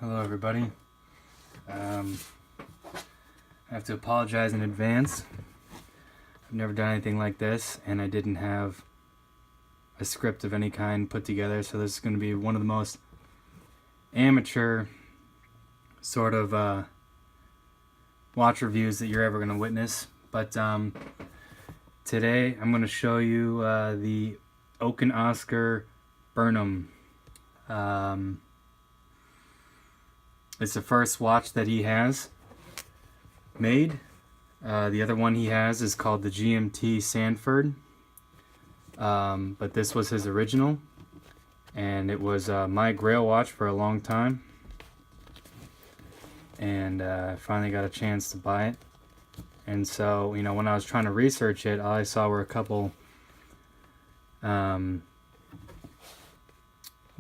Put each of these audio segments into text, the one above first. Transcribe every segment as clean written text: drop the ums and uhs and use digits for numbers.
Hello everybody. I have to apologize in advance. I've never done anything like this, and I didn't have a script of any kind put together, so this is going to be one of the most amateur sort of watch reviews that you're ever going to witness. But today I'm going to show you the Oaken Oscar Burnham. It's the first watch that he has made. The other one he has is called the GMT Sanford, but this was his original, and it was my grail watch for a long time, and I finally got a chance to buy it. And so, when I was trying to research it, all I saw were a couple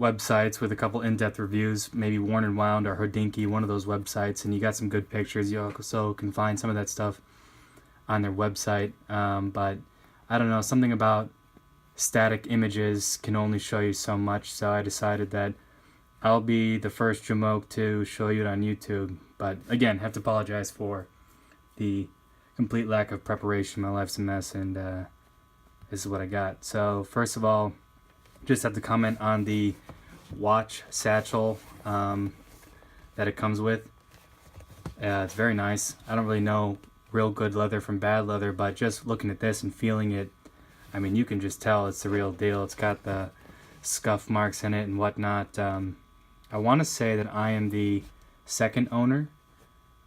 websites with a couple in-depth reviews, maybe Worn and Wound or Hodinkee, one of those websites, and you got some good pictures. You also can find some of that stuff on their website, but I don't know, something about static images can only show you so much, so I decided that I'll be the first Jamoke to show you it on YouTube. But again, have to apologize for the complete lack of preparation. My life's a mess, and this is what I got. So first of all, just have to comment on the watch satchel that it comes with. It's very nice. I don't really know real good leather from bad leather, but just looking at this and feeling it, I mean, you can just tell it's the real deal. It's got the scuff marks in it and whatnot. I want to say that I am the second owner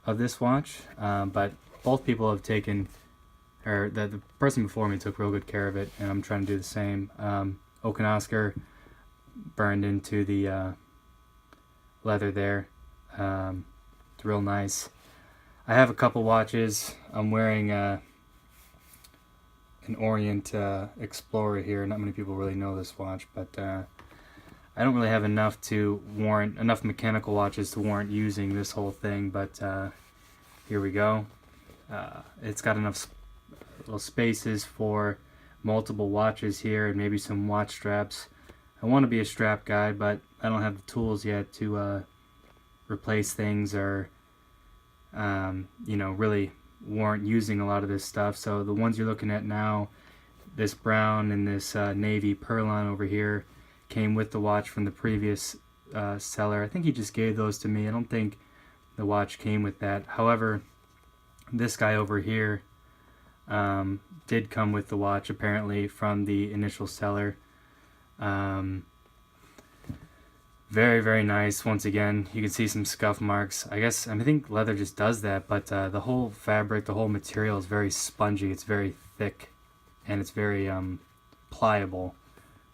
of this watch, but both people have taken, or the person before me took real good care of it, and I'm trying to do the same. Oaken Oscar burned into the leather there. It's real nice. I have a couple watches. I'm wearing an Orient Explorer here. Not many people really know this watch, but I don't really have enough mechanical watches to warrant using this whole thing, but here we go. It's got enough little spaces for multiple watches here and maybe some watch straps. I want to be a strap guy, but I don't have the tools yet to replace things or really warrant using a lot of this stuff. So the ones you're looking at now, this brown and this navy Perlon over here, came with the watch from the previous seller. I think he just gave those to me. I don't think the watch came with that. However, this guy over here did come with the watch, apparently, from the initial seller. Very, very nice. Once again, you can see some scuff marks. I think leather just does that, but the whole fabric, the whole material is very spongy. It's very thick, and it's very pliable,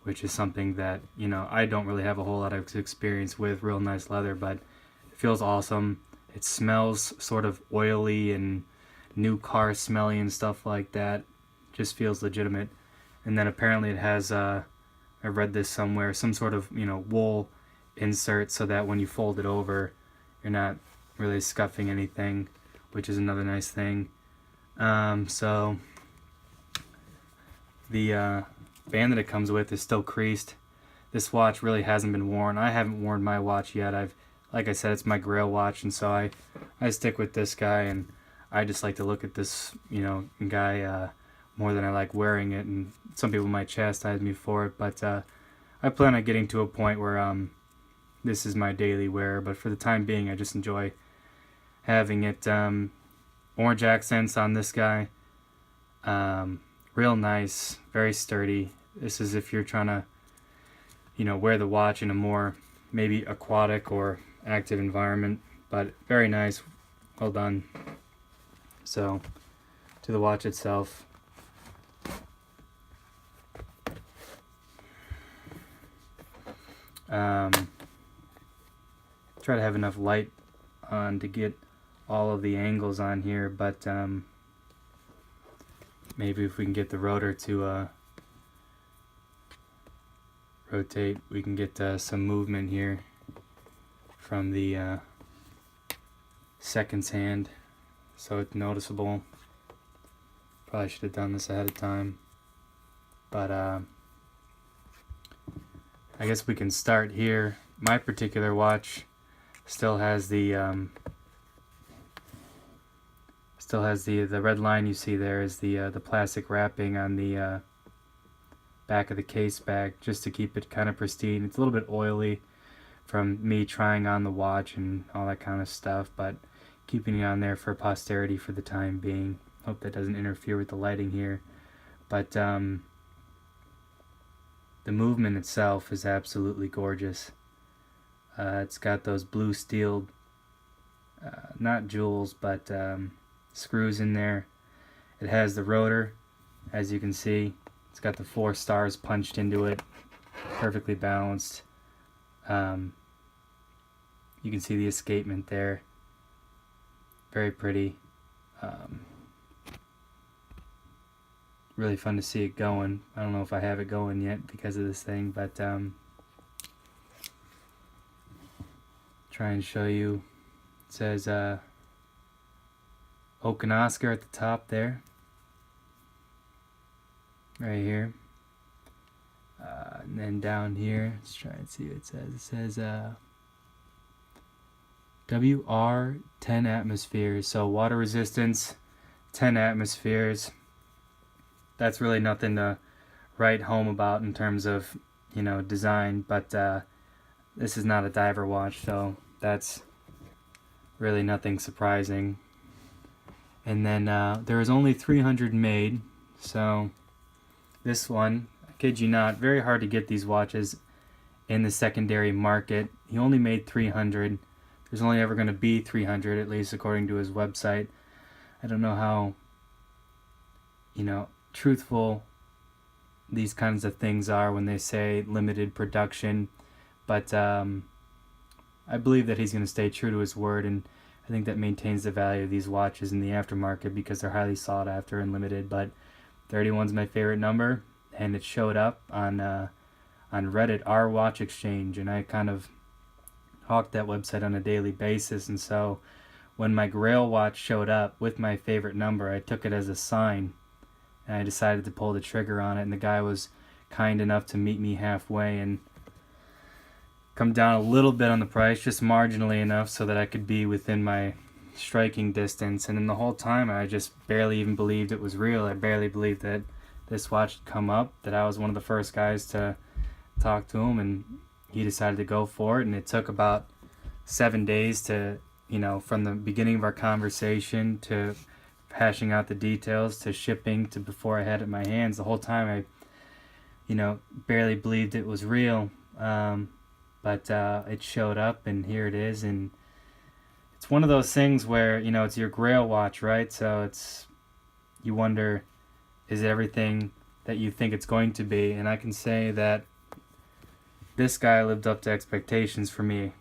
which is something that, I don't really have a whole lot of experience with real nice leather, but it feels awesome. It smells sort of oily and new car smelly and stuff like that. Just feels legitimate. And then apparently it has I read this somewhere, some sort of wool insert, so that when you fold it over, you're not really scuffing anything, which is another nice thing. So the band that it comes with is still creased. This watch really hasn't been worn. I haven't worn my watch yet. Like I said, it's my grail watch, and so I stick with this guy, and I just like to look at this guy more than I like wearing it, and some people might chastise me for it, but I plan on getting to a point where this is my daily wear. But for the time being, I just enjoy having it. Orange accents on this guy, real nice, very sturdy. This is if you're trying to wear the watch in a more maybe aquatic or active environment, but very nice, well done. So to the watch itself, try to have enough light on to get all of the angles on here, but maybe if we can get the rotor to rotate, we can get some movement here from the seconds hand, so it's noticeable. Probably should have done this ahead of time, but I guess we can start here. My particular watch Still has the red line you see there is the plastic wrapping on the back of the case back, just to keep it kind of pristine. It's a little bit oily from me trying on the watch and all that kind of stuff, but keeping it on there for posterity for the time being. Hope that doesn't interfere with the lighting here. But the movement itself is absolutely gorgeous. It's got those blue steel, not jewels, but screws in there. It has the rotor, as you can see. It's got the 4 stars punched into it, perfectly balanced. You can see the escapement there. Very pretty. Really fun to see it going. I don't know if I have it going yet because of this thing, but try and show you. It says Oak and Oscar at the top there, right here. And then down here, let's try and see what it says. It says WR 10 atmospheres. So water resistance, 10 atmospheres. That's really nothing to write home about in terms of, design, but this is not a diver watch, so that's really nothing surprising. And then there is only 300 made, so this one, I kid you not, very hard to get these watches in the secondary market. He only made 300. There's only ever going to be 300, at least according to his website. I don't know how, truthful these kinds of things are when they say limited production, but I believe that he's going to stay true to his word, and I think that maintains the value of these watches in the aftermarket because they're highly sought after and limited. But 31's my favorite number, and it showed up on Reddit, Our Watch Exchange, and I kind of hawked that website on a daily basis, and so when my Grail watch showed up with my favorite number, I took it as a sign, and I decided to pull the trigger on it, and the guy was kind enough to meet me halfway and come down a little bit on the price, just marginally enough so that I could be within my striking distance. And then the whole time I just barely even believed it was real. I barely believed that this watch had come up, that I was one of the first guys to talk to him, and he decided to go for it. And it took about 7 days to, from the beginning of our conversation to hashing out the details to shipping to before I had it in my hands. The whole time I barely believed it was real, but it showed up, and here it is. And it's one of those things where it's your Grail watch, right? So you wonder, is it everything that you think it's going to be? And I can say that this guy lived up to expectations for me.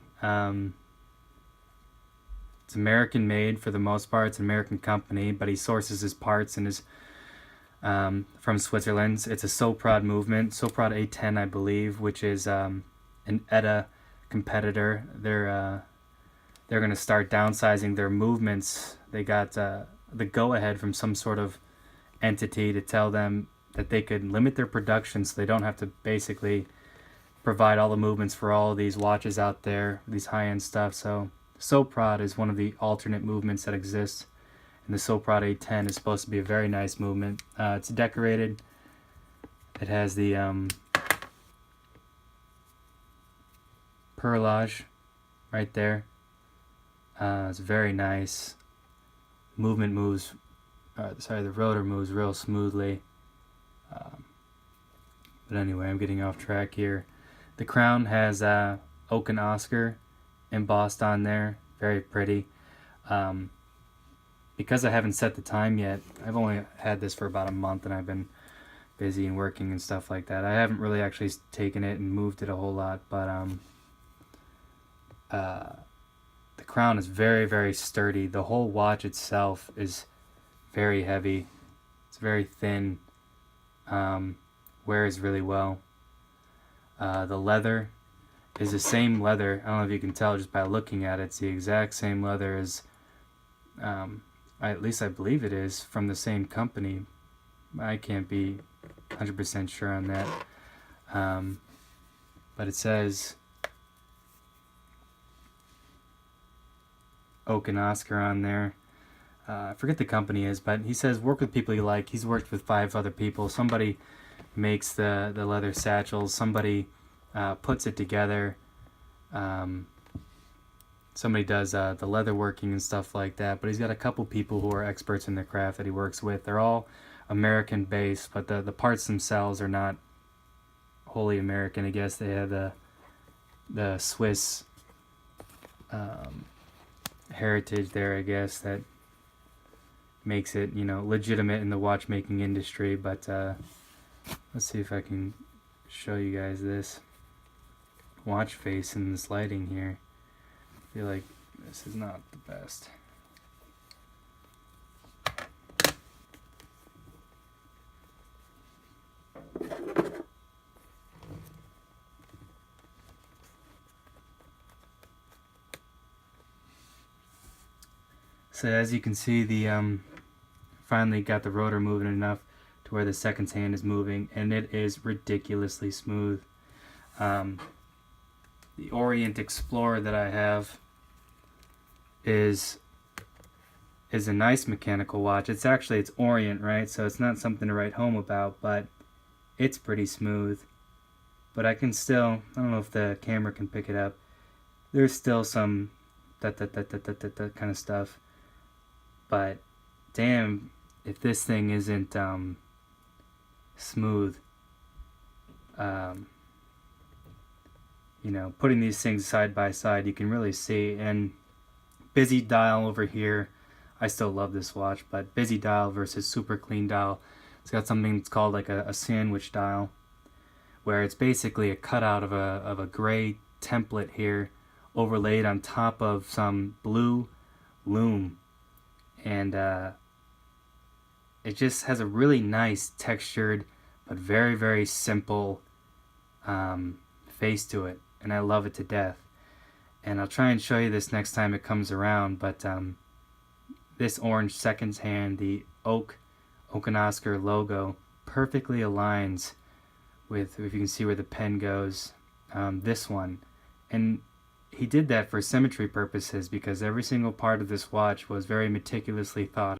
It's American made for the most part. It's an American company, but he sources his parts and is from Switzerland. It's a Soprod movement, Soprod A10, I believe, which is an ETA competitor. They're going to start downsizing their movements. They got the go-ahead from some sort of entity to tell them that they could limit their production so they don't have to basically provide all the movements for all of these watches out there, these high-end stuff. So Soprod is one of the alternate movements that exists, and the Soprod A10 is supposed to be a very nice movement. It's decorated. It has the perlage right there. It's very nice. The rotor moves real smoothly. But anyway, I'm getting off track here. The crown has Oak and Oscar embossed on there. Very pretty. Because I haven't set the time yet, I've only had this for about a month, and I've been busy and working and stuff like that. I haven't really actually taken it and moved it a whole lot, but the crown is very, very sturdy. The whole watch itself is very heavy. It's very thin. Wears really well. The leather is the same leather. I don't know if you can tell just by looking at it. It's the exact same leather as, at least I believe it is, from the same company. I can't be 100% sure on that. But it says Oak and Oscar on there. I forget the company is, but he says work with people you like. He's worked with 5 other people. Somebody makes the leather satchels. Somebody puts it together. Somebody does the leather working and stuff like that. But he's got a couple people who are experts in their craft that he works with. They're all American based, but the parts themselves are not wholly American. I guess they have the Swiss heritage there, I guess, that makes it, you know, legitimate in the watchmaking industry. But let's see if I can show you guys this watch face in this lighting here. I feel like this is not the best. So as you can see, the finally got the rotor moving enough to where the second hand is moving, and it is ridiculously smooth. The Orient Explorer that I have is a nice mechanical watch. It's Orient, right? So it's not something to write home about, but it's pretty smooth. But I can still, I don't know if the camera can pick it up. There's still some that kind of stuff. But damn, if this thing isn't smooth. You know, putting these things side by side, you can really see. And busy dial over here, I still love this watch, but busy dial versus super clean dial. It's got something that's called like a sandwich dial, where it's basically a cutout of a gray template here, overlaid on top of some blue loom. And it just has a really nice textured but very, very simple face to it, and I love it to death. And I'll try and show you this next time it comes around, but this orange second hand, the Oak and Oscar logo, perfectly aligns with, if you can see where the pen goes, this one. And he did that for symmetry purposes, because every single part of this watch was very meticulously thought